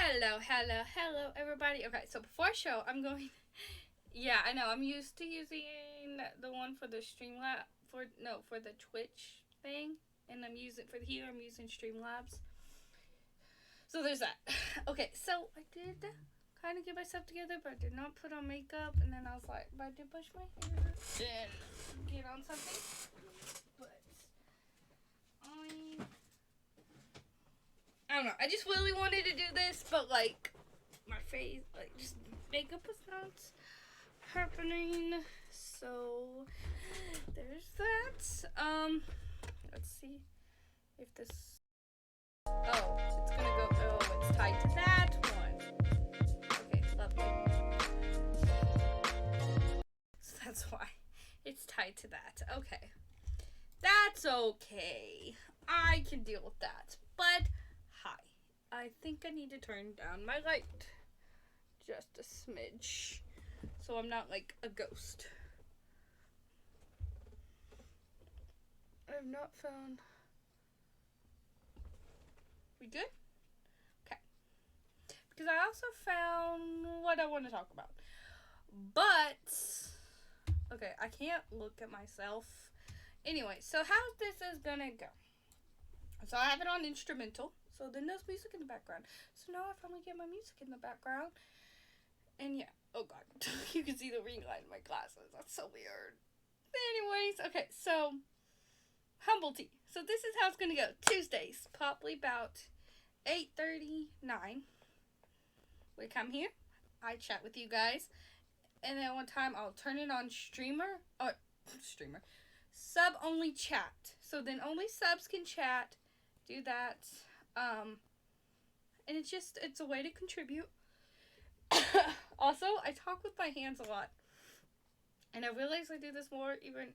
Hello, everybody. Okay, so before I show, I'm going. Yeah, I know. I'm used to using the one for the Streamlabs for the Twitch thing, and I'm using for here. I'm using Streamlabs. So there's that. Okay, so I did kind of get myself together, but I did not put on makeup, and then I was like, but I did brush my hair and get on something. But I don't know. I just really wanted to do this, but like my face, like just makeup was not happening. So there's that. Let's see if this. Oh, it's gonna go. Oh, it's tied to that one. Okay, lovely. So that's why it's tied to that. Okay, that's okay. I can deal with that. But hi, I think I need to turn down my light just a smidge, so I'm not like a ghost. I have not found. We good? Okay. Because I also found what I want to talk about. But, okay, I can't look at myself. Anyway, so how this is gonna go. So I have it on instrumental. So then there's music in the background. So now I finally get my music in the background. And yeah, oh god, you can see the ring light in my glasses. That's so weird. Anyways, okay, so HumbleTea. So this is how it's gonna go. Tuesdays, probably about 8:39. We come here, I chat with you guys, and then one time I'll turn it on sub only chat. So then only subs can chat. Do that. And it's a way to contribute. Also, I talk with my hands a lot. And I realize I do this more even,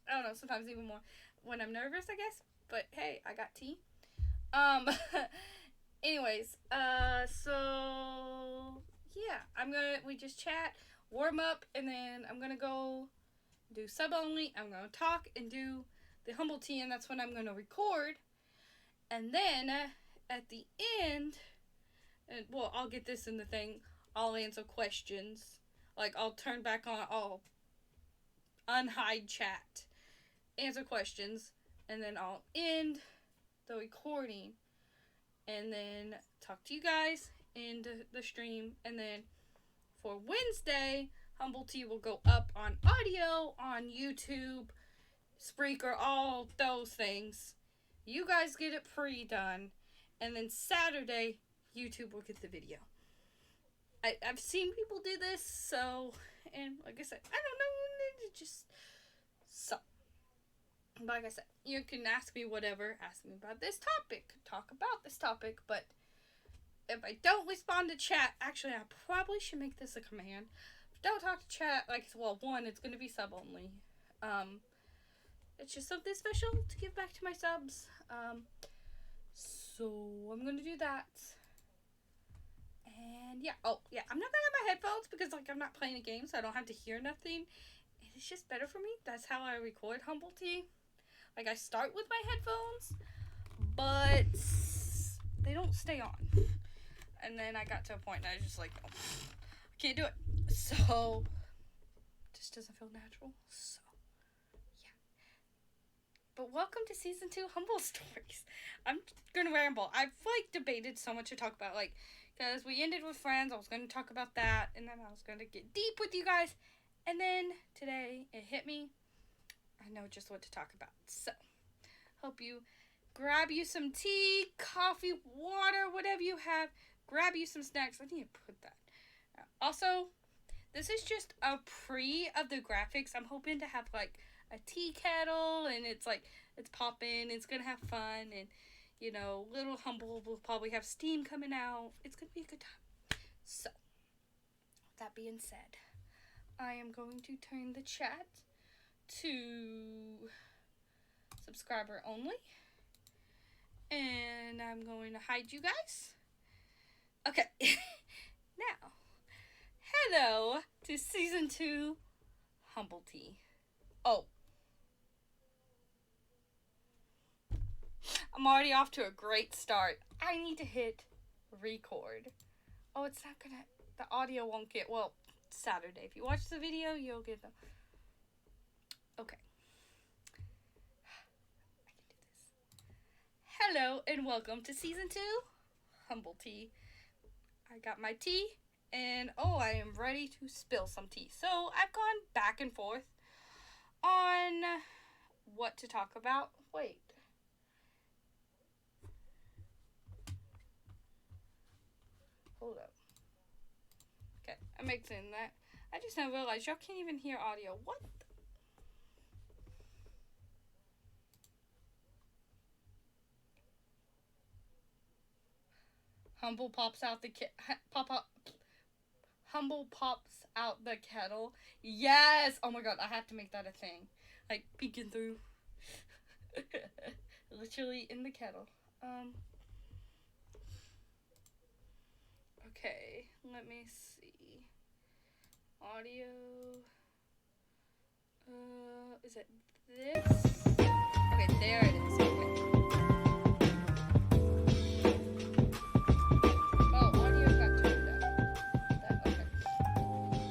I don't know, sometimes even more when I'm nervous, I guess. But hey, I got tea. Anyways, so yeah, we just chat, warm up, and then I'm gonna go do sub only. I'm gonna talk and do the HumbleTea, and that's when I'm gonna record. And then at the end, I'll get this in the thing. I'll answer questions. Like I'll turn back on. I'll unhide chat, answer questions, and then I'll end the recording, and then talk to you guys in the stream. And then for Wednesday, HumbleTea will go up on audio on YouTube, Spreaker, all those things. You guys get it pre-done, and then Saturday, YouTube will get the video. I've seen people do this, so, and like I said, I don't know, just, so. Like I said, you can ask me whatever, ask me about this topic, talk about this topic, but if I don't respond to chat, actually, I probably should make this a command. If I don't talk to chat, one, it's going to be sub only. It's just something special to give back to my subs. So I'm going to do that. And yeah, I'm not going to have my headphones because I'm not playing a game, so I don't have to hear nothing. And it's just better for me. That's how I record HumbleTea. I start with my headphones, but they don't stay on. And then I got to a point and I was just like, no, I can't do it. So, it just doesn't feel natural. So, yeah. But welcome to season 2 Humble Stories. I'm gonna ramble. I've debated so much to talk about, because we ended with friends. I was gonna talk about that, and then I was gonna get deep with you guys. And then today it hit me. I know just what to talk about. So, hope you grab you some tea, coffee, water, whatever you have. Grab you some snacks. I need to put that. Also, this is just a pre of the graphics. I'm hoping to have a tea kettle, and it's popping. It's gonna have fun, and little Humble will probably have steam coming out. It's gonna be a good time. So, with that being said, I am going to turn the chat to subscriber only, and I'm going to hide you guys. Okay, now, hello to season 2 HumbleTea. Oh, I'm already off to a great start. I need to hit record. Oh, it's not gonna, the audio won't get, well, Saturday. If you watch the video, you'll get the, okay. I can do this. Hello and welcome to season 2, HumbleTea. I got my tea and I am ready to spill some tea. So I've gone back and forth on what to talk about. Wait. Hold up. Okay, I'm mixing that. I just now realized y'all can't even hear audio. What? Humble pops out the Humble pops out the kettle. Yes! Oh my god, I have to make that a thing. Like, peeking through. Literally in the kettle. Okay, let me see. Audio. Is it this? Okay, there it is. Okay. Oh, audio got turned up. Okay.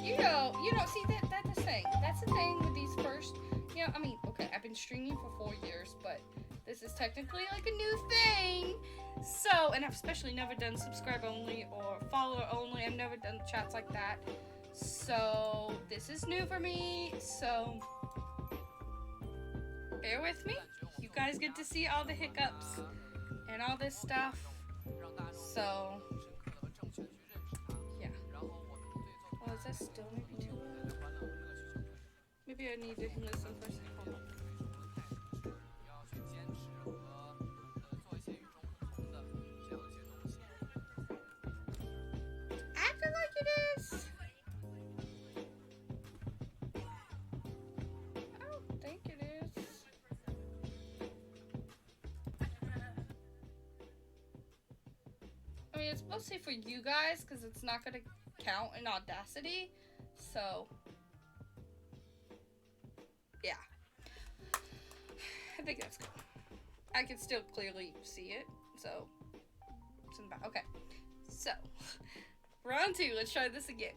You know, see that's the thing. That's the thing with these first, I mean, okay, I've been streaming for 4 years, but this is technically like a new thing. So, and I've especially never done subscribe only or follower only. I've never done chats like that. So, this is new for me. So, bear with me. You guys get to see all the hiccups and all this stuff. So, yeah. Oh, is that still maybe too loud? Maybe I need to listen for a second. Acting like it is. I don't think it is. I mean, it's mostly for you guys because it's not going to count in Audacity. So, yeah. I think that's cool. I can still clearly see it. So, okay. So, round 2. Let's try this again.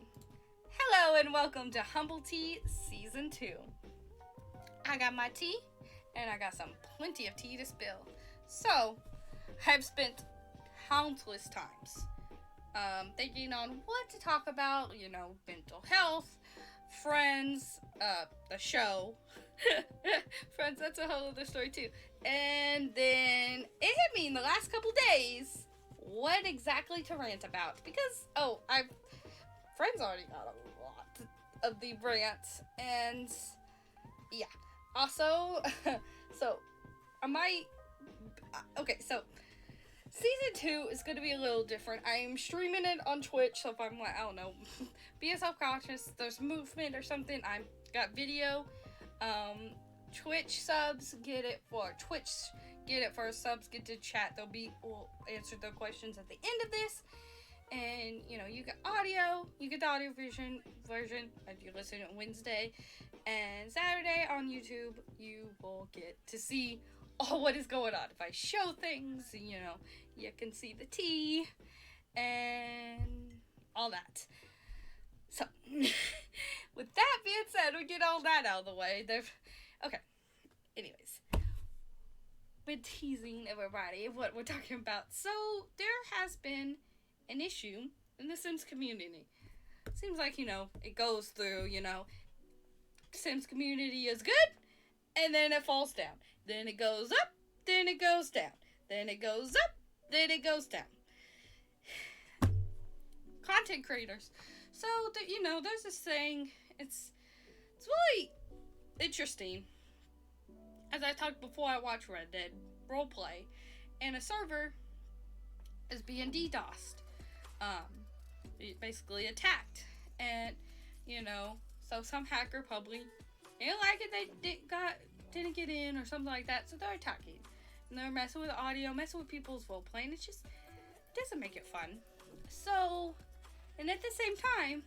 Hello and welcome to HumbleTea Season 2. I got my tea and I got plenty of tea to spill. So, I've spent countless times thinking on what to talk about, mental health, Friends, the show. Friends, that's a whole other story too. And then it hit me in the last couple days what exactly to rant about. Because, Friends already got a lot of the rants. And, yeah. Also, so Season 2 is going to be a little different. I am streaming it on Twitch, so if I'm like, I don't know, be self-conscious, there's movement or something, I've got video. Twitch subs get it for subs get to chat. We'll answer the questions at the end of this. And, you get audio, you get the audio version, if you listen on Wednesday. And Saturday on YouTube, you will get to see all what is going on. If I show things, you can see the tea and all that. So, with that being said, we get all that out of the way. Okay. Anyways, been teasing everybody of what we're talking about. So, there has been an issue in the Sims community. Seems like, it goes through, Sims community is good, and then it falls down. Then it goes up, then it goes down. Then it goes up, then it goes down. Content creators. So, there's this thing. It's really interesting. As I talked before, I watch Red Dead roleplay, and a server is being DDoSed. Basically attacked. And, so some hacker probably didn't like it, they didn't get in or something like that, so they're attacking. And they're messing with the audio, messing with people's roleplay, and it doesn't make it fun. So, and at the same time,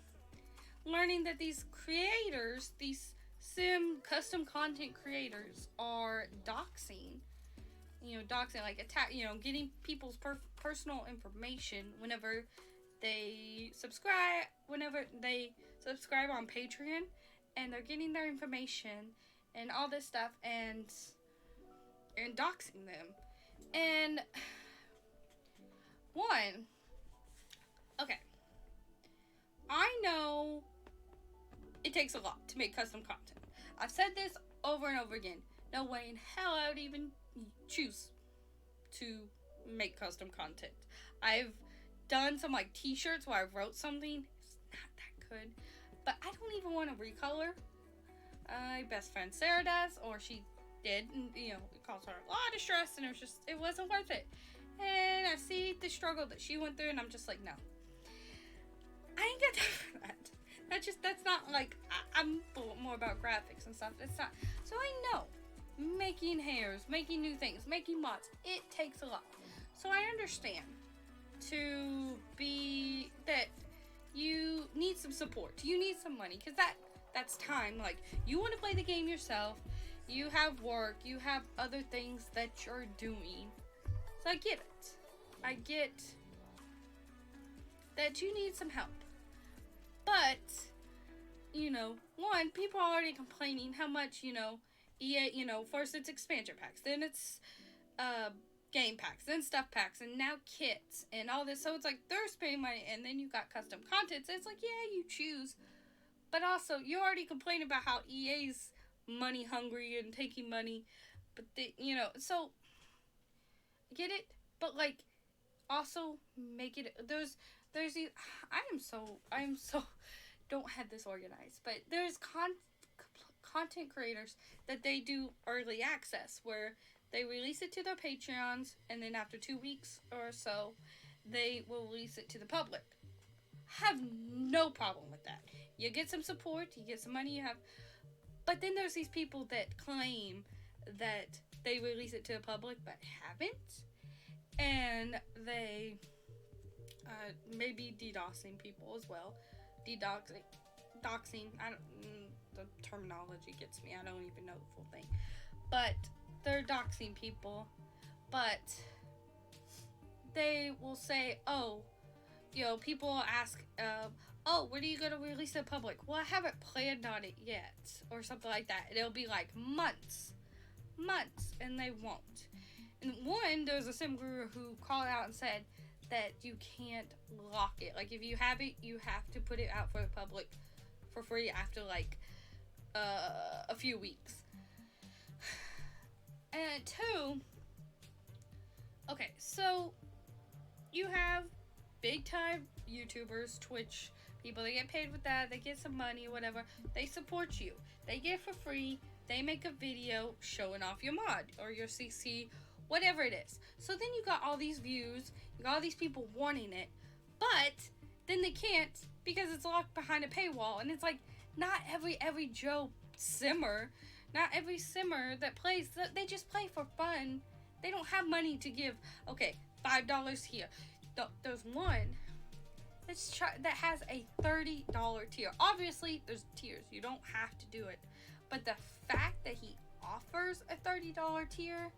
learning that these creators, these sim custom content creators are doxing, like getting people's personal information whenever they subscribe whenever they subscribe on Patreon, and they're getting their information and all this stuff and doxing them. And one, okay, I know it takes a lot to make custom content. I've said this over and over again. No way in hell I would even choose to make custom content. I've done some like t-shirts where I wrote something. It's not that good. But I don't even want to recolor. My best friend Sarah does, or she did, and it caused her a lot of stress, and it wasn't worth it. And I see the struggle that she went through, and I'm just like, no. I ain't got time for that. That's not like, I'm more about graphics and stuff. It's not. So I know making hairs, making new things, making mods, it takes a lot. So I understand that you need some support. You need some money, because that's time. Like, you want to play the game yourself. You have work. You have other things that you're doing. So I get it. I get that you need some help. But, one, people are already complaining how much, EA, first it's expansion packs, then it's game packs, then stuff packs, and now kits, and all this. So it's like, they're spending money, and then you got custom content. So it's like, yeah, you choose. But also, you already complain about how EA's money hungry and taking money. But, so, I get it. But, like, also make it, there's these, I am so, don't have this organized. But there's content creators that they do early access, where they release it to their Patreons, and then after 2 weeks or so, they will release it to the public. Have no problem with that. You get some support, you get some money, but then there's these people that claim that they release it to the public, but haven't, and they maybe DDoSing people as well. Doxing, the terminology gets me, I don't even know the full thing, but they're doxing people, but they will say, people ask, when are you going to release it to public? Well, I haven't planned on it yet, or something like that. And it'll be like months, and they won't. And there's a sim guru who called out and said that you can't lock it. Like, if you have it, you have to put it out for the public for free after, like, a few weeks. And two, okay, so you have big time YouTubers, Twitch people, they get paid with that, they get some money, whatever, they support you, they get it for free, they make a video showing off your mod, or your CC, whatever it is. So then you got all these views, you got all these people wanting it, but then they can't, because it's locked behind a paywall, and it's like, not every Joe simmer, not every simmer that plays, they just play for fun. They don't have money to give, okay, $5 here. There's one that has a $30 tier. Obviously, there's tiers. You don't have to do it. But the fact that he offers a $30 tier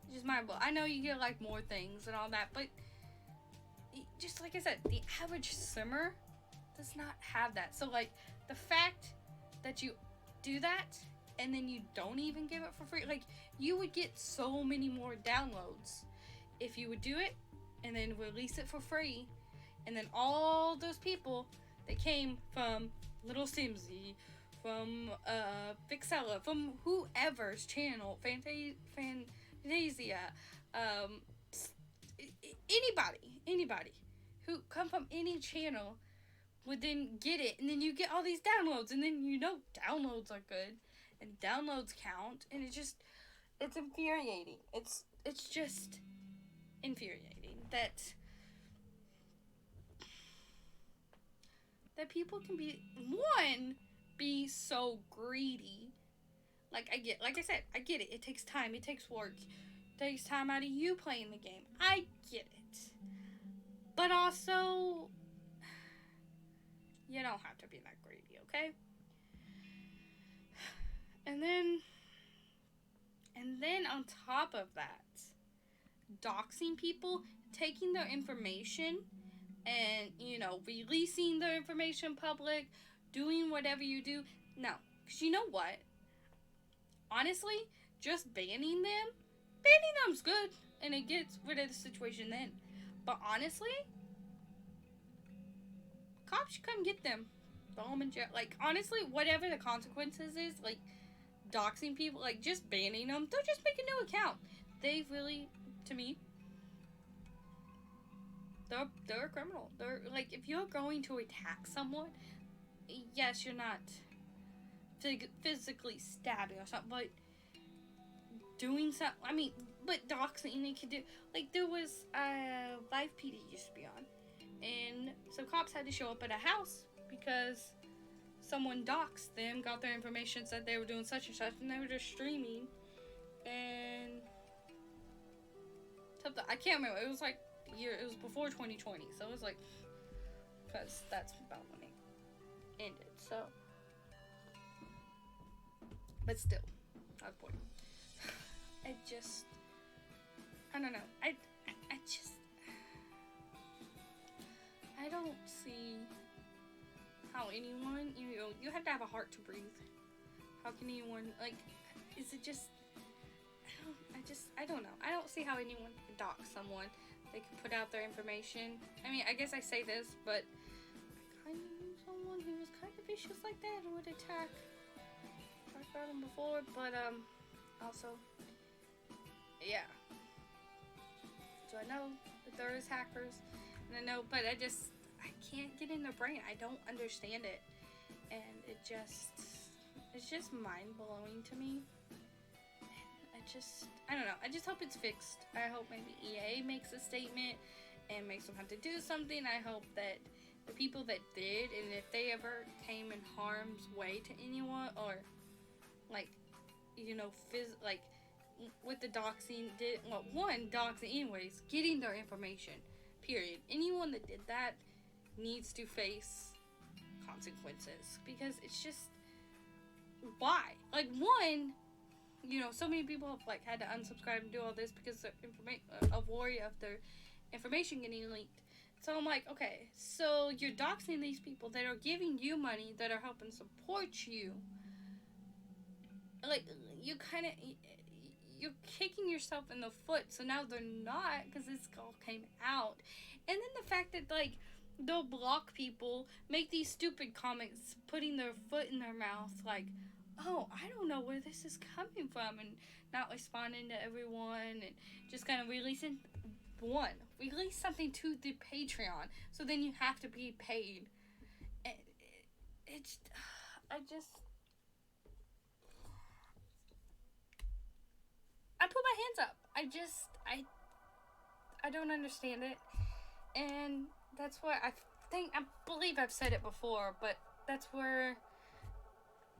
is just mind blowing. I know you get, like, more things and all that, but just like I said, the average simmer does not have that. So, like, the fact that you do that and then you don't even give it for free, like, you would get so many more downloads if you would do it and then release it for free, and then all those people that came from Little Simsy, from Vixella, from whoever's channel, Fantasia, anybody who come from any channel would then get it, and then you get all these downloads, and then downloads are good, and downloads count, and it's infuriating. It's just infuriating that people can be so greedy. Like I said, I get it. It takes time. It takes work. It takes time out of you playing the game. I get it. But also, you don't have to be that greedy, okay? And then on top of that, doxing people, taking their information, and, you know, releasing their information public, doing whatever you do. No, because you know what? Honestly, just banning them's good, and it gets rid of the situation then. But honestly, cops should come get them. Throw them in jail. Like, honestly, whatever the consequences is, like, doxing people, like, just banning them, they'll just make a new account. They really, to me, they're a criminal. They're, like, if you're going to attack someone, yes, you're not physically stabbing or something, but doing something, I mean, but doxing, they could do, like, there was, Live PD used to be on, and some cops had to show up at a house, because someone doxed them, got their information, said they were doing such and such, and they were just streaming, and something, I can't remember, it was like, it was before 2020, so it was like, because that's about when it ended, so, but still, that's point. I don't know, I don't see how anyone, you know, you have to have a heart to breathe. How can anyone, like, is it just, I don't know. I don't see how anyone can dox someone. They can put out their information. I mean, I guess I say this, but I kind of knew someone who was kind of vicious like that who would attack. Talked about him before, but, also, yeah. So I know that there is hackers, and I know, but I can't get in their brain. I don't understand it, and it's just mind-blowing to me. I don't know. I just hope it's fixed. I hope maybe EA makes a statement and makes them have to do something. I hope that the people that did, and if they ever came in harm's way to anyone, or, like, you know, like, with the doxing, doxing anyways, getting their information, period. Anyone that did that needs to face consequences, because it's just, why? Like, one, you know, so many people have, like, had to unsubscribe and do all this because of worry of their information getting leaked. So I'm like, okay, so you're doxing these people that are giving you money, that are helping support you. Like, you're kicking yourself in the foot, so now they're not, because this all came out. And then the fact that, like, they'll block people, make these stupid comments, putting their foot in their mouth, like, oh, I don't know where this is coming from, and not responding to everyone, and just kind of release something to the Patreon, so then you have to be paid. And I put my hands up. I don't understand it, and that's where I believe I've said it before, but that's where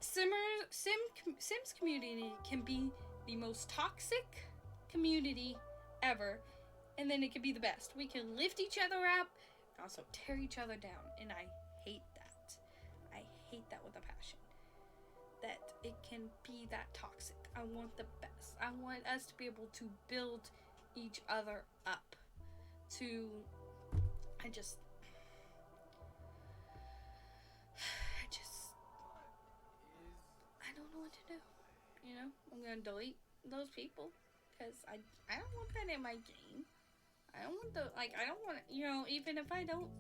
Sims community can be the most toxic community ever, and then it can be the best. We can lift each other up, and also tear each other down, and I hate that. I hate that with a passion. That it can be that toxic. I want the best. I want us to be able to build each other up. I don't know what to do. You know, I'm gonna delete those people, because I don't want that in my game. I don't want I don't want, you know, even if I don't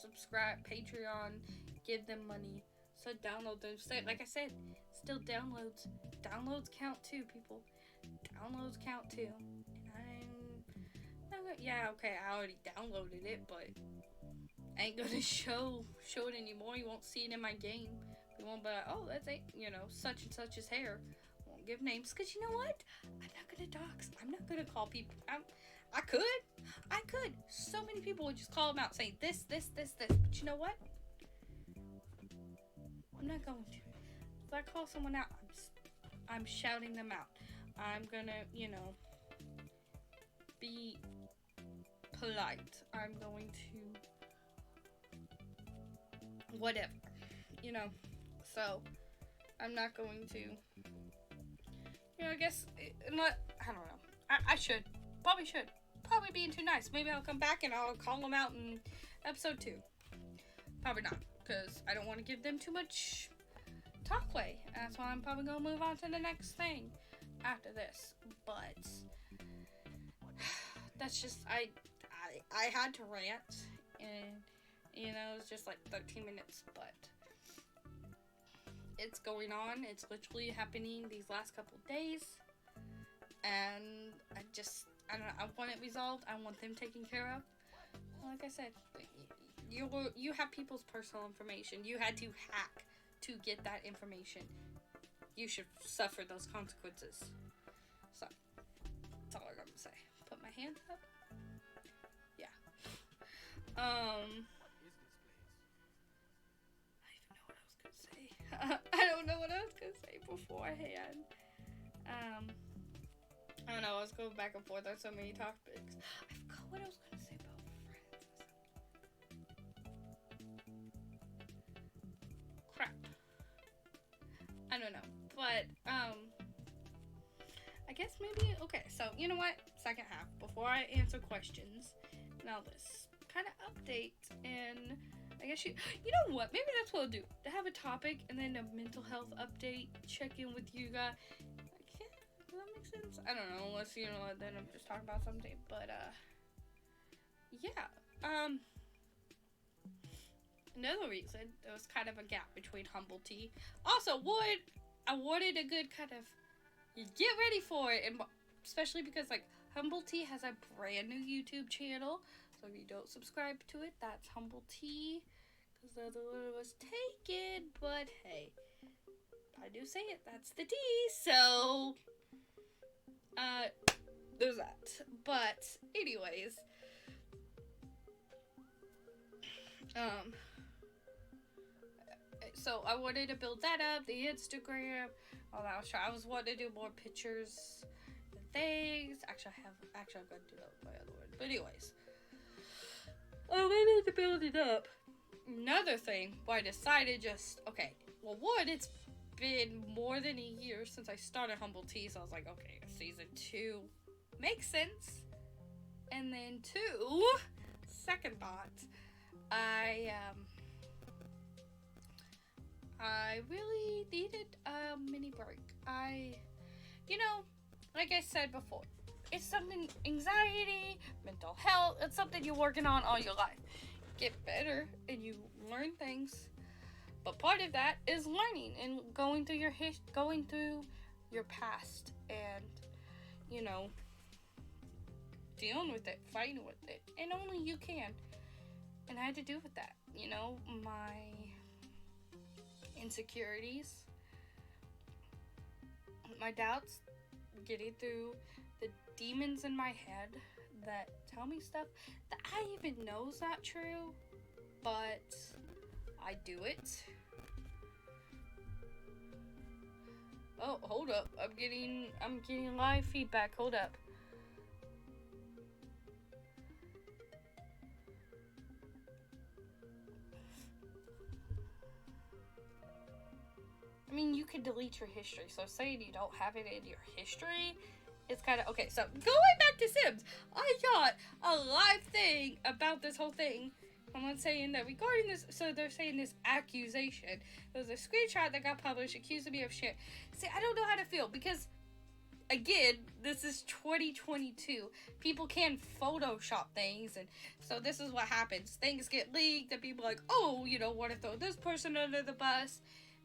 subscribe, Patreon, give them money, so download them. Like I said, still downloads. Downloads count too, people. Downloads count too. And yeah, okay, I already downloaded it, but I ain't gonna show it anymore. You won't see it in my game. You won't be like, oh, that's it, you know, such and such's hair. Won't give names, because you know what? I'm not gonna dox. I'm not gonna call people. I could. So many people would just call them out, saying this. But you know what? I'm not going to. If I call someone out, I'm shouting them out. I'm gonna, you know, be polite. I'm going to whatever, you know. So I'm not going to, you know, I guess not. I don't know. I should. Probably being too nice. Maybe I'll come back and I'll call them out and episode 2. Probably not, because I don't want to give them too much talkway. That's why I'm probably gonna move on to the next thing after this. But that's just I had to rant, and you know, it's just like 13 minutes, but it's going on. It's literally happening these last couple days, and I don't know, I want it resolved. I want them taken care of. Like I said, you have people's personal information. You had to hack to get that information. You should suffer those consequences. So that's all I'm gonna say. Put my hands up. Yeah. I don't know what I was gonna say beforehand. I don't know, I was going back and forth on so many topics. I forgot what I was gonna say about friends. Crap. I don't know. But, I guess maybe, okay, so, you know what? Second half, before I answer questions, now this kind of update, and I guess you know what? Maybe that's what I'll do. To have a topic and then a mental health update, check in with you guys. Does that make sense? I don't know, unless, you know, then I'm just talking about something. But, yeah. Another reason, there was kind of a gap between HumbleTea. Also, I wanted a good kind of, get ready for it. And especially because, like, HumbleTea has a brand new YouTube channel. So if you don't subscribe to it, that's HumbleTea. Because the other one was taken. But hey, I do say it. That's the T. So, there's that. But anyways, so I wanted to build that up, the Instagram, all that. I was wanting to do more pictures and things. Actually, I'm gonna do that with my other one. But anyways, I wanted to build it up. Another thing, why I decided okay, well, one, it's been more than a year since I started HumbleTea, so I was like, okay, season 2 makes sense. And then 2, second thought, I really needed a mini break. You know, like I said before, it's something, anxiety, mental health, it's something you're working on all your life. Get better and you learn things. But part of that is learning and going through your past and, you know, dealing with it, fighting with it. And only you can. And I had to deal with that. You know, my insecurities, my doubts, getting through the demons in my head that tell me stuff that I even know is not true, but I do it. Oh, hold up. I'm getting live feedback. Hold up. I mean, you can delete your history, so saying you don't have it in your history, it's kind of, okay, so going back to Sims, I got a live thing about this whole thing. Someone saying that regarding this, so they're saying this accusation. There was a screenshot that got published accusing me of shit. See, I don't know how to feel, because, again, this is 2022. People can Photoshop things, and so this is what happens. Things get leaked, and people are like, oh, you know, want to throw this person under the bus.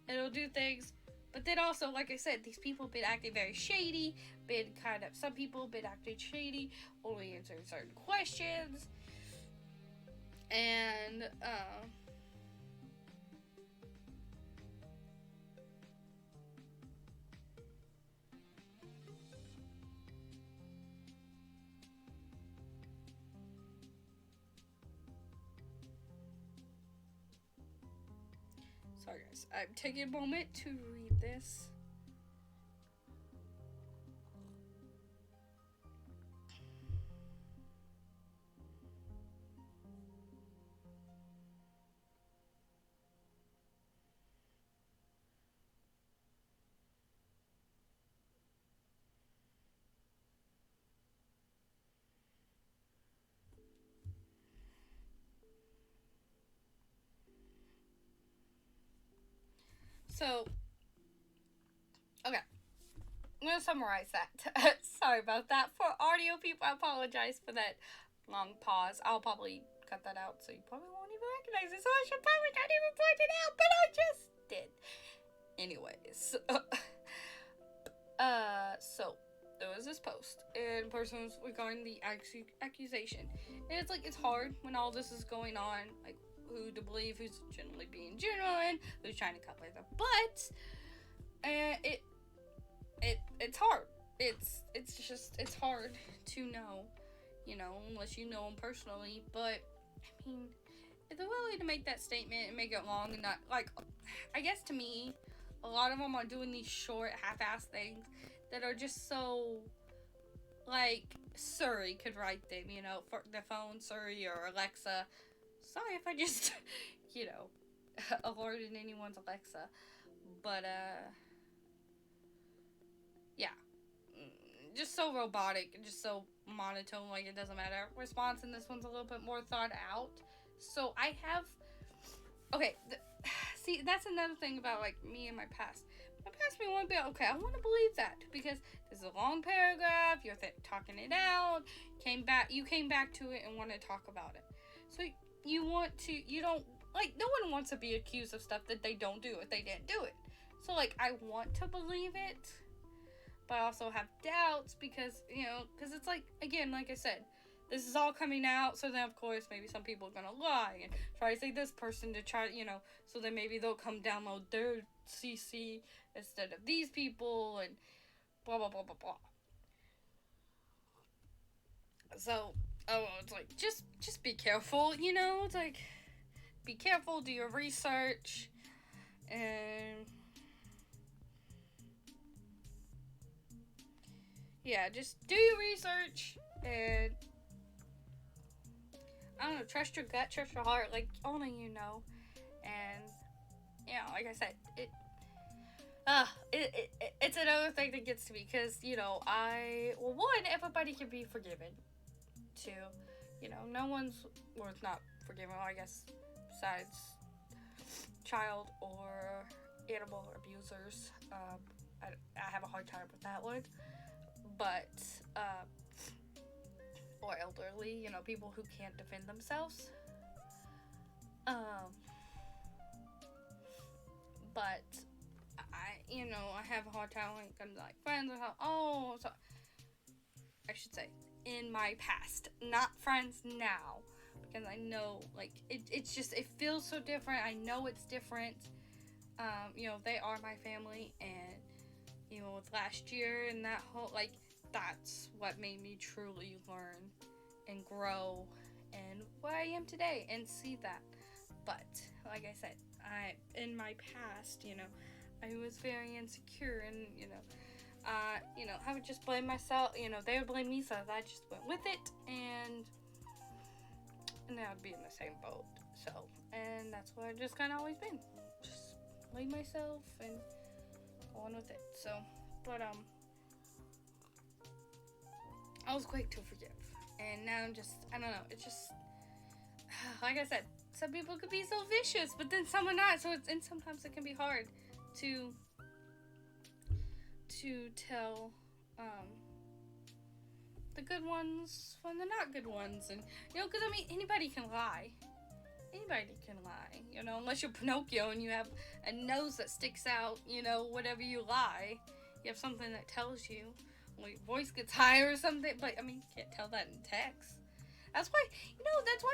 It'll do things, but then also, like I said, these people have been acting very shady, some people have been acting shady, only answering certain questions, and, sorry guys, I'm taking a moment to read this. So, okay. I'm going to summarize that. Sorry about that. For audio people, I apologize for that long pause. I'll probably cut that out, so you probably won't even recognize it. So I should probably not even point it out, but I just did. Anyways. So there was this post, and the person was regarding the accusation. And it's like, it's hard when all this is going on, like, who to believe, who's generally being genuine, who's trying to cover their butt. And it's hard. It's hard to know, unless you know them personally. But I mean, if they're willing to make that statement and make it long and not, like, I guess to me, a lot of them are doing these short, half-ass things that are just so, like, Siri could write them, for the phone, Siri or Alexa. Sorry if I just, alerted anyone's Alexa. But, yeah. Just so robotic and just so monotone, like it doesn't matter. Response in this one's a little bit more thought out. So I have, okay, see, that's another thing about, like, me and my past. My past me want to be, okay, I want to believe that, because this is a long paragraph, you're talking it out, you came back to it and want to talk about it. So you don't, like, no one wants to be accused of stuff that they don't do if they didn't do it. So, like, I want to believe it, but I also have doubts because, because it's like, again, like I said, this is all coming out, so then, of course, maybe some people are going to lie and try to say this person to try, so then maybe they'll come download their CC instead of these people, and blah, blah, blah, blah, blah. So, it's like, just be careful, it's like, be careful, do your research, and yeah, just do your research, and I don't know, trust your gut, trust your heart, like, only you know. And, like I said, it's another thing that gets to me, because, one, everybody can be forgiven. Two, no one's worth not forgiven, I guess, besides child or animal abusers. I have a hard time with that one. But, or elderly, people who can't defend themselves. But I have a hard time when it comes to, like, friends or so I should say, in my past, not friends now, because I know, like, it's just, it feels so different. I know it's different. They are my family, and, with last year and that whole, like, that's what made me truly learn and grow and where I am today and see that. But, like I said, in my past, I was very insecure, and, I would just blame myself, they would blame me, so I just went with it, and I would be in the same boat. So, and that's what I've just kind of always been. Just blame myself and go on with it. So, but, I was quick to forgive, and now I'm just, I don't know, it's just, like I said, some people could be so vicious, but then some are not, and sometimes it can be hard to tell, the good ones from the not good ones, and, because, I mean, anybody can lie, unless you're Pinocchio and you have a nose that sticks out, whatever you lie, you have something that tells you, well, your voice gets higher or something, but, I mean, you can't tell that in text. That's why,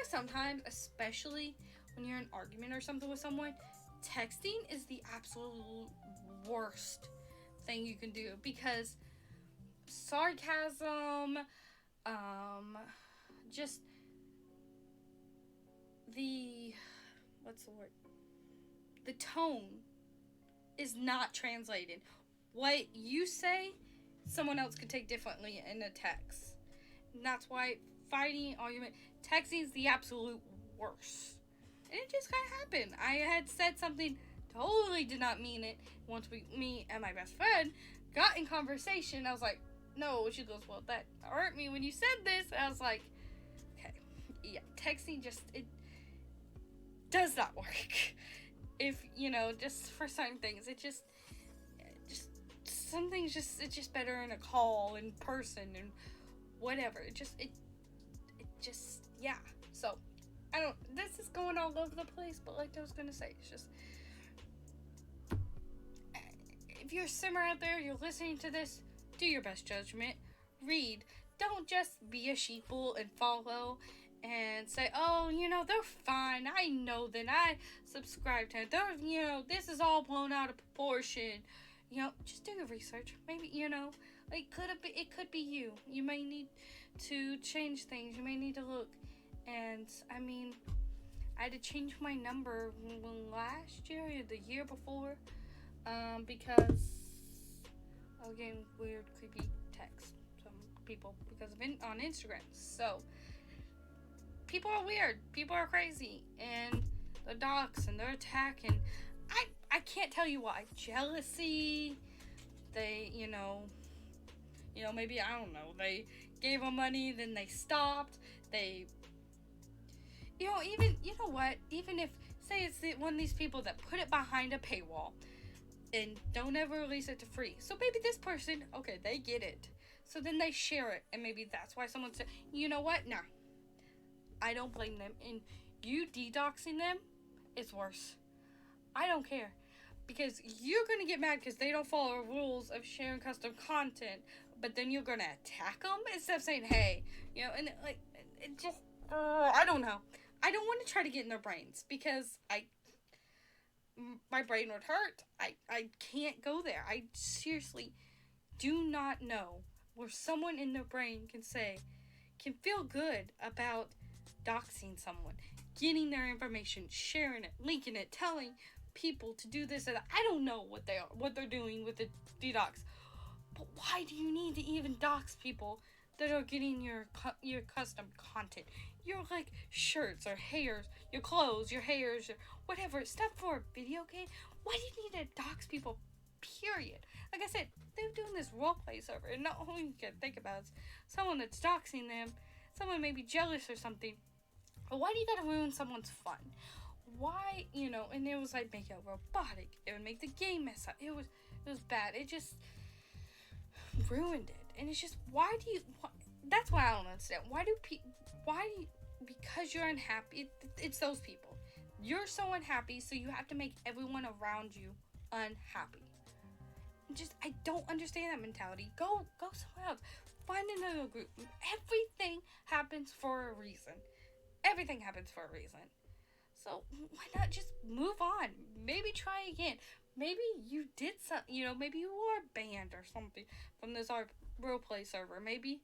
sometimes, especially when you're in an argument or something with someone, texting is the absolute worst thing you can do, because sarcasm, just the tone is not translated. What you say, someone else could take differently in a text. And that's why fighting, argument, texting is the absolute worst. And it just kind of happened. I had said something, totally did not mean it. Once me and my best friend got in conversation, I was like, no, she goes, well, that hurt me when you said this. I was like, okay, yeah, texting just, it does not work. if, you know, just for certain things, some things it's just better in a call, in person, and whatever. It just, yeah. So, this is going all over the place, but like I was gonna say, it's just, if you're a simmer out there, you're listening to this, do your best judgment. Read. Don't just be a sheeple and follow and say, oh, you know, they're fine. I know that I subscribe to it. They're, you know, this is all blown out of proportion. You know, just do your research. Maybe, you know, like, it could be you. You may need to change things. You may need to look. And, I mean, I had to change my number last year or the year before, because I was getting weird, creepy texts from people because of on Instagram. So, people are weird. People are crazy. And they're docs and they're attacking. I can't tell you why. Jealousy. They, you know, maybe, I don't know, they gave them money, then they stopped. They, you know, even, you know what? Even if, say it's one of these people that put it behind a paywall and don't ever release it to free. So maybe this person, okay, they get it. So then they share it. And maybe that's why someone said, you know what? Nah. I don't blame them. And you de-doxing them is worse. I don't care. Because you're going to get mad because they don't follow rules of sharing custom content. But then you're going to attack them instead of saying, hey. You know, and like, it just, I don't know. I don't want to try to get in their brains. Because my brain would hurt. I can't go there. I seriously do not know where someone in their brain can feel good about doxing someone, getting their information, sharing it, linking it, telling people to do this and that. I don't know what they're doing with the dox, but why do you need to even dox people that are getting your custom content, your like shirts or hairs, your clothes, your hairs, or whatever stuff for a video game? Why do you need to dox people? Period. Like I said, they're doing this roleplay server, and not all you can think about is someone that's doxing them. Someone may be jealous or something. But why do you gotta ruin someone's fun? Why, you know, and it was like make it robotic. It would make the game mess up. It was bad. It just ruined it. And it's just, that's why I don't understand. Because you're unhappy, it's those people. You're so unhappy, so you have to make everyone around you unhappy. I don't understand that mentality. Go somewhere else. Find another group. Everything happens for a reason. Everything happens for a reason. So why not just move on? Maybe try again. Maybe you did something, you know, maybe you were banned or something from this roleplay server. Maybe,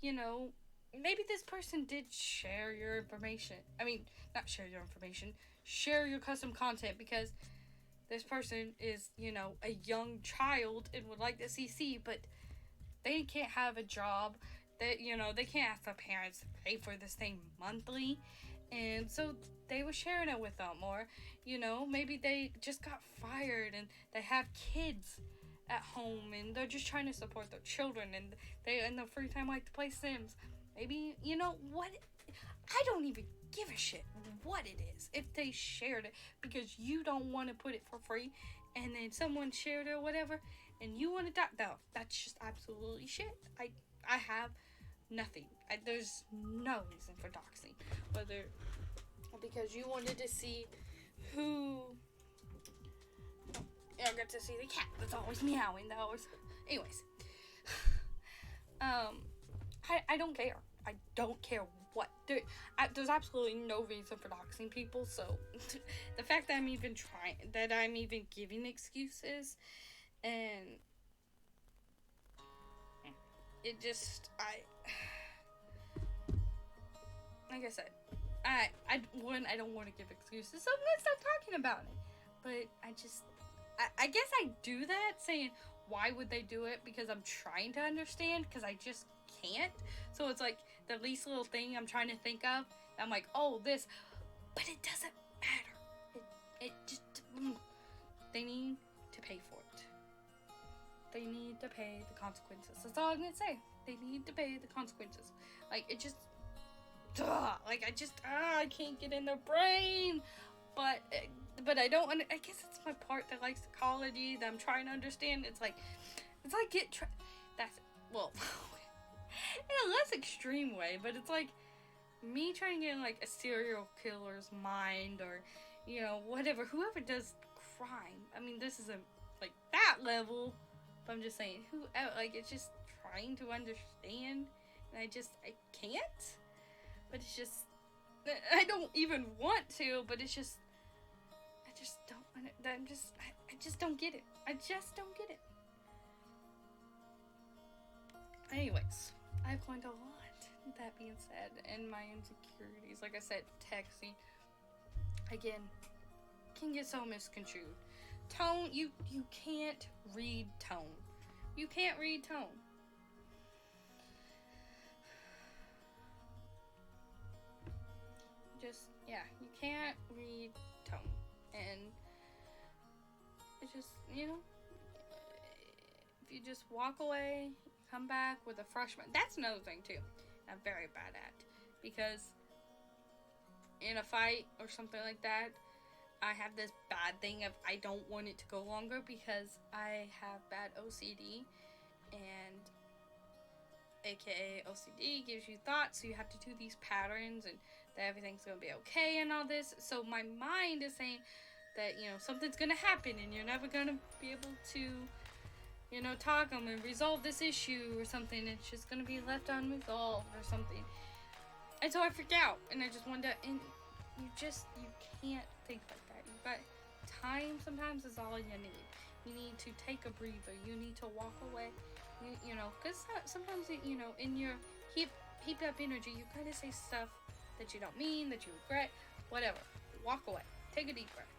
you know, maybe this person did share your information. I mean, not share your information. Share your custom content because this person is, you know, a young child and would like to CC, but they can't have a job. You know, they can't ask their parents to pay for this thing monthly. And so they were sharing it with them. Or, you know, maybe they just got fired and they have kids at home and they're just trying to support their children and they in their free time like to play Sims. Maybe, you know, what? I don't even give a shit what it is if they shared it because you don't want to put it for free and then someone shared it or whatever and you want to that's just absolutely shit. I have nothing. There's no reason for doxing. Whether because you wanted to see who... I got to see the cat that's always meowing. Anyways. I don't care. I don't care what. There's absolutely no reason for doxing people, so the fact that I'm even giving excuses, and it just, like I said, I don't want to give excuses, so I'm gonna start talking about it. But I guess I do that, saying, why would they do it? Because I'm trying to understand, because I just can't. So it's like the least little thing I'm trying to think of. I'm like, oh, this. But it doesn't matter. It just, they need to pay for it. They need to pay the consequences. That's all I'm going to say. They need to pay the consequences. Like, it just, I can't get in their brain. But but I don't want. I guess it's my part that likes ecology that I'm trying to understand. It's like that's well, in a less extreme way, but it's like me trying to get in like a serial killer's mind, or you know, whatever, whoever does crime. I mean, this isn't like that level, but I'm just saying, who, like, it's just trying to understand, and I can't, but it's just, I don't even want to, but it's just, I just don't, I just don't get it. I just don't get it. Anyways, I've learned a lot. That being said, and my insecurities, like I said, texting, again, can get so misconstrued. Tone, you can't read tone. You can't read tone. Just, yeah, you can't read tone. And it's just, you know, if you just walk away, come back with a fresh mind. That's another thing too I'm very bad at, because in a fight or something like that, I have this bad thing of I don't want it to go longer, because I have bad OCD, and aka OCD gives you thoughts, so you have to do these patterns and that everything's gonna be okay and all this. So my mind is saying that, you know, something's gonna happen and you're never gonna be able to, you know, talk and resolve this issue or something. It's just gonna be left unresolved or something. And so I freak out, and I just wonder, and you can't think like that. You've got time. Sometimes is all you need. You need to take a breather. You need to walk away. You know, because sometimes, you know, in your heaped up energy, you kind of say stuff that you don't mean, that you regret, whatever. Walk away. Take a deep breath.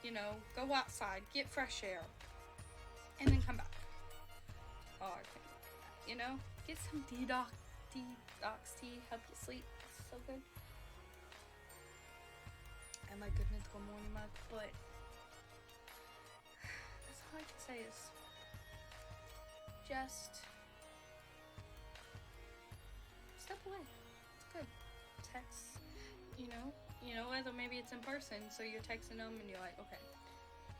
You know, go outside, get fresh air, and then come back. Or, you know, get some detox tea, help you sleep. It's so good. And my goodness, good morning, mug. But that's all I can say is just step away. It's good. Text, you know, whether maybe it's in person, so you're texting them and you're like, okay,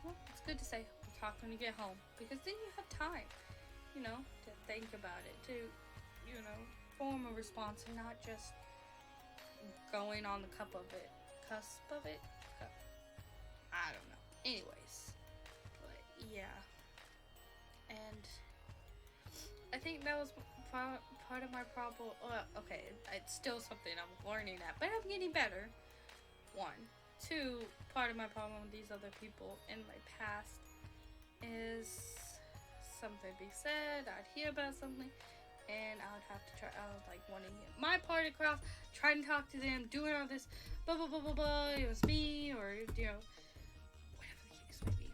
well, it's good to say we'll talk when you get home, because then you have time, you know, to think about it, to, you know, form a response, and not just going on the cusp of it. I don't know. Anyways, but yeah, and I think that was part of my problem. Okay, it's still something I'm learning at, but I'm getting better. 1, 2, part of my problem with these other people in my past is something be said, I'd hear about something, and I would have to try, I was like wanting to get my part across, trying to talk to them, doing all this, blah, blah, blah, blah, blah, it was me, or, you know, whatever the case may be,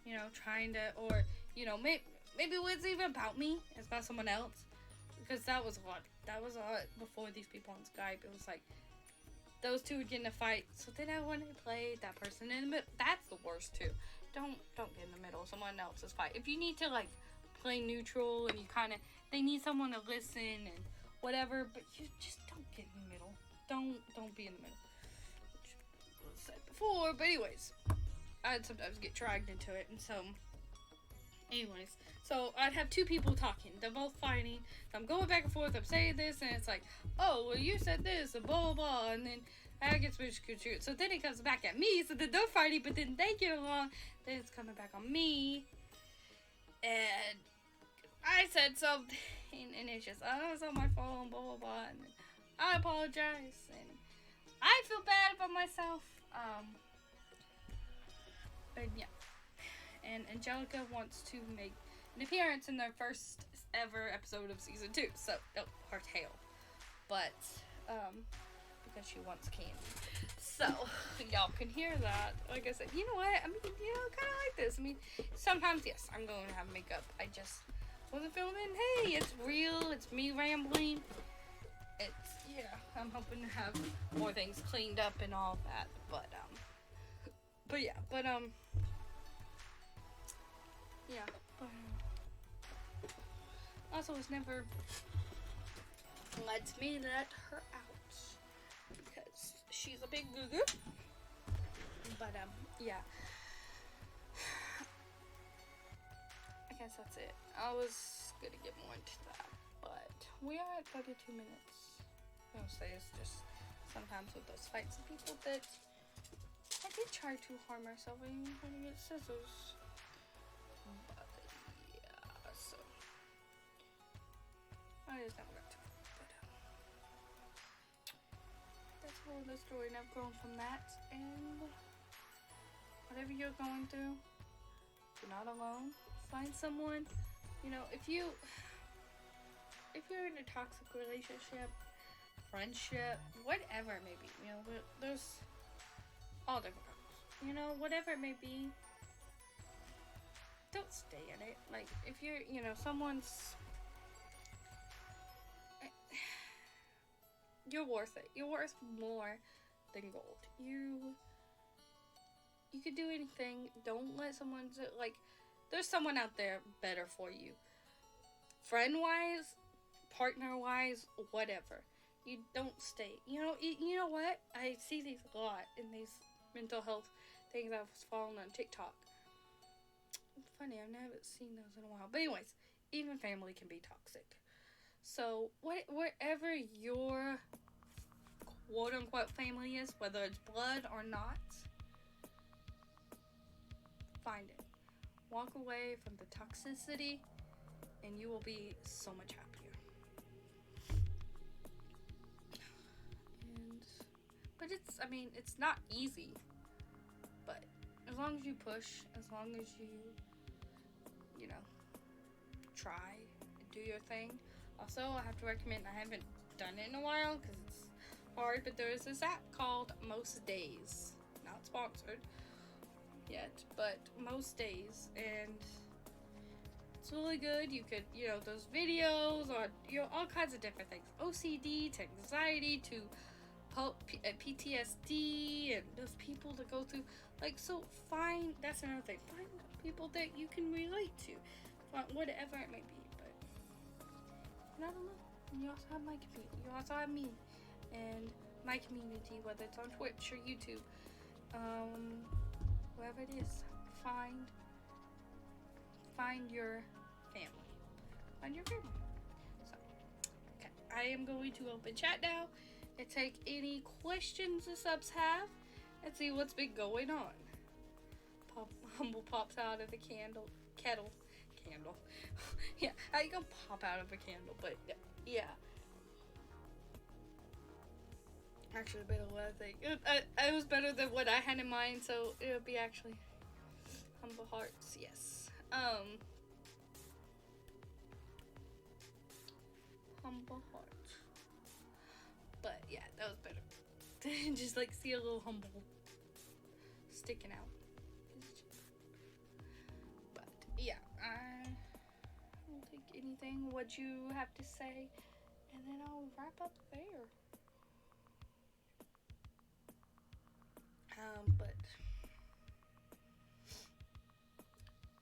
you know, trying to, or, you know, maybe it wasn't even about me, it's about someone else, because that was a lot before these people on Skype. It was like, those two would get in a fight, so then I wanted to play that person in the middle. That's the worst too. Don't get in the middle of someone else's fight. If you need to like play neutral and you kind of, they need someone to listen and whatever, but you just don't get in the middle. Don't be in the middle. Which was said before, but anyways, I'd sometimes get dragged into it, and so anyways, so I'd have two people talking. They're both fighting. So I'm going back and forth. I'm saying this, and it's like, oh, well, you said this, and blah, blah, blah. And then I get misconstrued. So then it comes back at me. So then they're fighting, but then they get along. Then it's coming back on me. And I said something, and it's just, oh, it's on my phone, blah, blah, blah. And then I apologize. And I feel bad about myself. But yeah. And Angelica wants to make an appearance in their first ever episode of season 2. So, her tail. But, because she wants candy. So, y'all can hear that. Like I said, you know what? I mean, you know, kind of like this. I mean, sometimes, yes, I'm going to have makeup. I just wasn't feeling it. Hey, it's real. It's me rambling. It's, yeah, I'm hoping to have more things cleaned up and all that. But yeah, yeah, but also it's never lets me let her out because she's a big goo-goo. But yeah. I guess that's it. I was gonna get more into that, but we are at 32 minutes. I will say it's just sometimes with those fights and people that I did try to harm myself. I even trying to get scissors. But yeah, so I just never got to it. But that's the whole of the story, and I've grown from that. And whatever you're going through, you're not alone. Find someone, you know, if you're in a toxic relationship, friendship, whatever it may be, you know, there's all different kinds, you know, whatever it may be, don't stay in it. Like, if you're, you know, you're worth it. You're worth more than gold. You could do anything. Don't let someone, like, there's someone out there better for you. Friend-wise, partner-wise, whatever. You don't stay. You know what? I see these a lot in these mental health things I've followed on TikTok. It's funny, I haven't seen those in a while. But anyways, even family can be toxic. So, wherever your quote-unquote family is, whether it's blood or not, find it. Walk away from the toxicity, and you will be so much happier. But it's not easy. But as long as you push, as long as you know, try and do your thing. Also, I have to recommend, I haven't done it in a while because it's hard, but there is this app called Most Days. Not sponsored yet, but Most Days, and it's really good. You could, you know, those videos or, you know, all kinds of different things, OCD to anxiety to PTSD, and those people that go through, like, so that's another thing, find people that you can relate to, whatever it may be. But not alone. And you also have my community, you also have me and my community, whether it's on Twitch or YouTube, wherever it is. Find your family. Find your family. So, okay, I am going to open chat now and take any questions the subs have and see what's been going on. Humble pops out of the kettle. Yeah, I can pop out of a candle, but yeah. Actually, better what I think. It was better than what I had in mind, so it would be actually Humble Hearts, yes. Humble Hearts. But yeah, that was better. Just like see a little humble sticking out. But yeah, I don't think anything. What you have to say, and then I'll wrap up there. But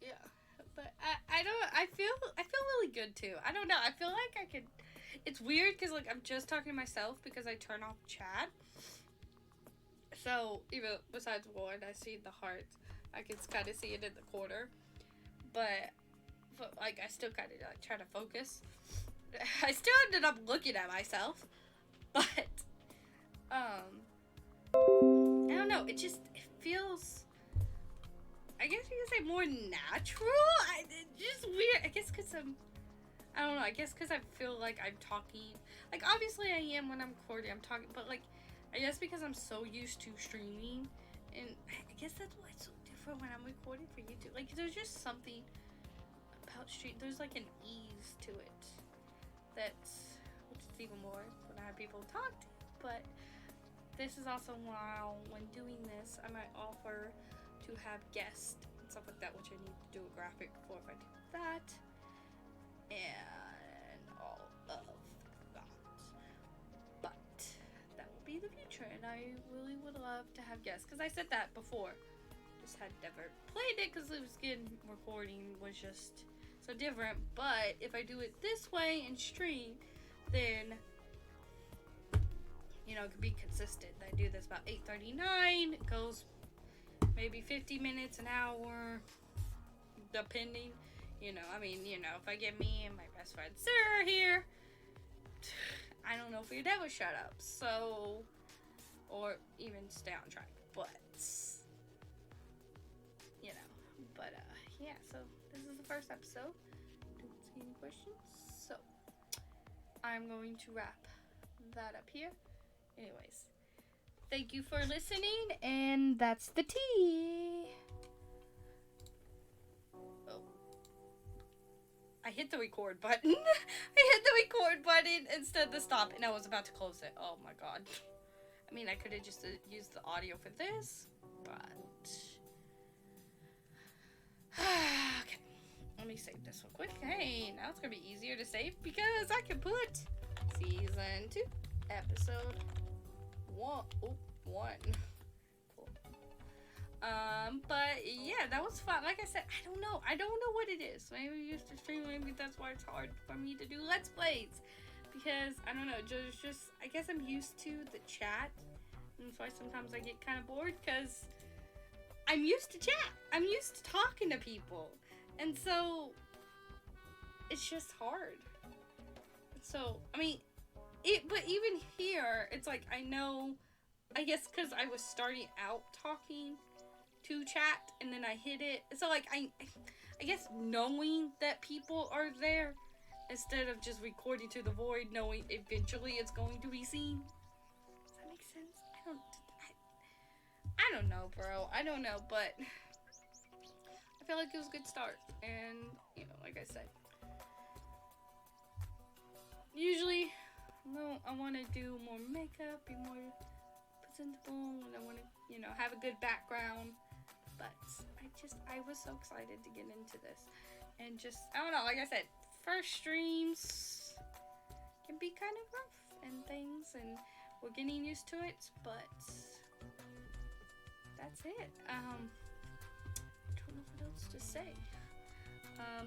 yeah, but I feel really good too. I don't know. I feel like I could. It's weird because like I'm just talking to myself because I turn off chat. So even besides one, I see the hearts. I can kind of see it in the corner, but like I still kind of like try to focus. I still ended up looking at myself, but I don't know. It feels. I guess you could say more natural. It's just weird. I guess because I don't know. I guess because I feel like I'm talking. Like obviously I am when I'm recording. I'm talking, but like I guess because I'm so used to streaming, and I guess that's why it's so different when I'm recording for YouTube. Like there's just something about stream. There's like an ease to it which is even more when I have people to talk to. But this is also when doing this, I might offer to have guests and stuff like that, which I need to do a graphic for if I do that, and all of that. But that will be the future, and I really would love to have guests, because I said that before. Just had never played it because it was recording was just so different. But if I do it this way and stream, then you know, it could be consistent. I do this about 8:39. It goes, maybe 50 minutes, an hour, depending. You know, I mean, you know, if I get me and my best friend Sarah here, I don't know if we'd ever shut up. So, or even stay on track. But, you know, but, yeah, so this is the first episode. Don't see any questions. So, I'm going to wrap that up here. Anyways, thank you for listening, and that's the tea. Oh. I hit the record button. I hit the record button instead of the stop, and I was about to close it. Oh my god. I mean, I could have just used the audio for this, but... Okay. Let me save this real quick. Hey, now it's going to be easier to save because I can put Season 2, Episode 1. Oh, 1. Cool. But yeah, that was fun. Like I said, I don't know what it is. Maybe we used to stream, maybe that's why it's hard for me to do Let's Plays. Because, I don't know, just I guess I'm used to the chat. And that's why sometimes I get kind of bored, because I'm used to chat. I'm used to talking to people. And so, it's just hard. So, I mean, but even here, it's like, I know, I guess because I was starting out talking to chat, and then I hit it. So, like, I guess knowing that people are there, instead of just recording to the void, knowing eventually it's going to be seen. Does that make sense? I don't know, bro. I don't know, but I feel like it was a good start. And, you know, like I said, usually, no, I want to do more makeup, be more presentable, and I want to, you know, have a good background. But I was so excited to get into this. And just, I don't know, like I said, first streams can be kind of rough and things, and we're getting used to it, but that's it. I don't know what else to say.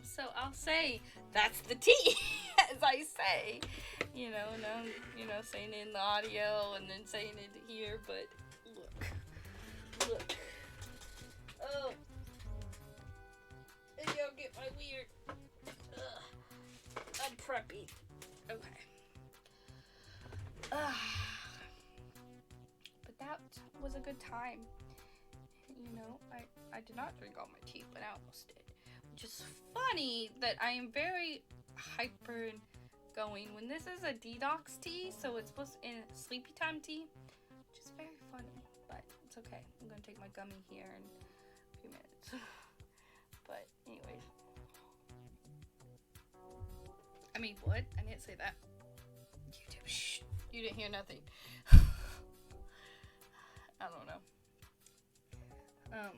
So I'll say that's the tea, as I say, you know, now, you know, saying it in the audio and then saying it here, but look, oh, and y'all get my weird, I'm preppy, okay, but that was a good time, you know, I did not drink all my tea, but I almost did. Which is funny that I am very hyper going when this is a detox tea, so it's supposed to be a sleepy time tea, which is very funny, but it's okay. I'm gonna take my gummy here in a few minutes. But anyways, I mean, what? I didn't say that. YouTube, shh, you didn't hear nothing. I don't know.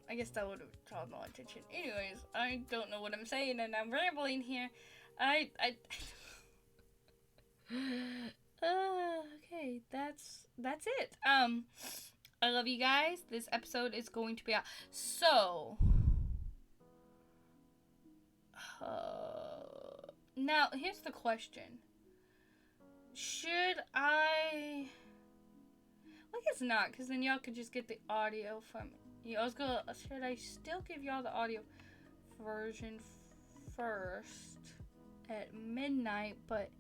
I guess that would have drawn more attention. Anyways, I don't know what I'm saying, and I'm rambling here. Okay, that's it. I love you guys. This episode is going to be out. So, now here's the question. Should I? Well, I guess not, because then y'all could just get the audio from it. Yeah, should I still give y'all the audio version first at midnight, but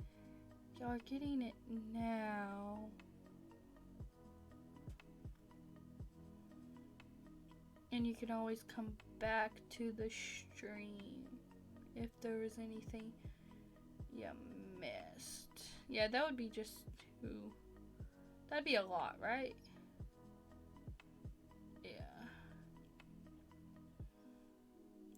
y'all are getting it now. And you can always come back to the stream if there was anything you missed. Yeah, that would be just two. That'd be a lot, right?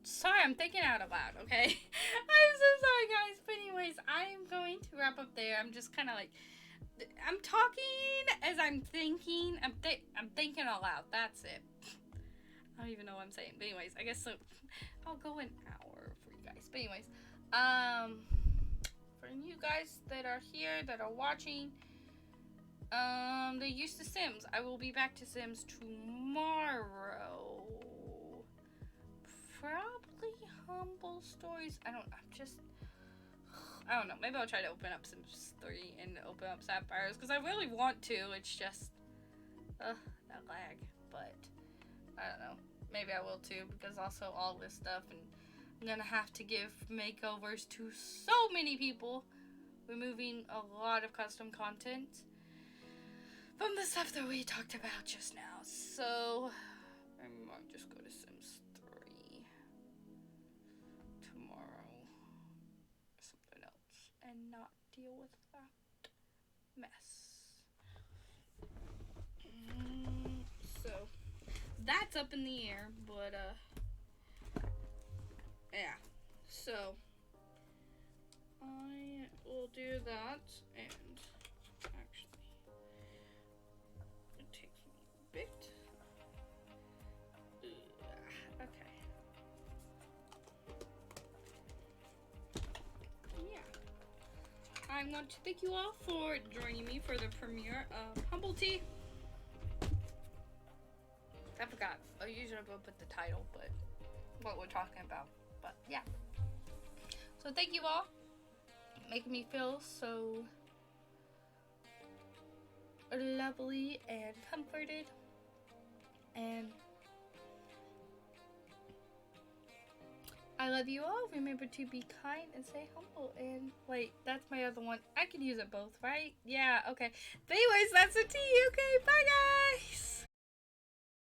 Sorry, I'm thinking out loud, okay? I'm so sorry, guys. But anyways, I am going to wrap up there. I'm just kind of like, I'm talking as I'm thinking. I'm thinking out loud. That's it. I don't even know what I'm saying. But anyways, I guess so. I'll go an hour for you guys. But anyways, for you guys that are here, that are watching, they're used to Sims. I will be back to Sims tomorrow. Probably Humble Stories. I don't know. Maybe I'll try to open up Sims 3 and open up Sapphires, because I really want to. It's just, that lag. But, I don't know. maybe I will too, because also all this stuff, and I'm gonna have to give makeovers to so many people, removing a lot of custom content from the stuff that we talked about just now. So I might just go to Sims 3 tomorrow or something else and not deal with that mess. So that's up in the air, but yeah. So I will do that, and actually it takes me a bit. Okay. Yeah. I want to thank you all for joining me for the premiere of HumbleTea. I forgot. I usually will put the title, but what we're talking about. But yeah. So thank you all. Making me feel so lovely and comforted. And I love you all. Remember to be kind and stay humble. And wait, that's my other one. I can use it both, right? Yeah, okay. But anyways, that's the tea. Okay, bye guys.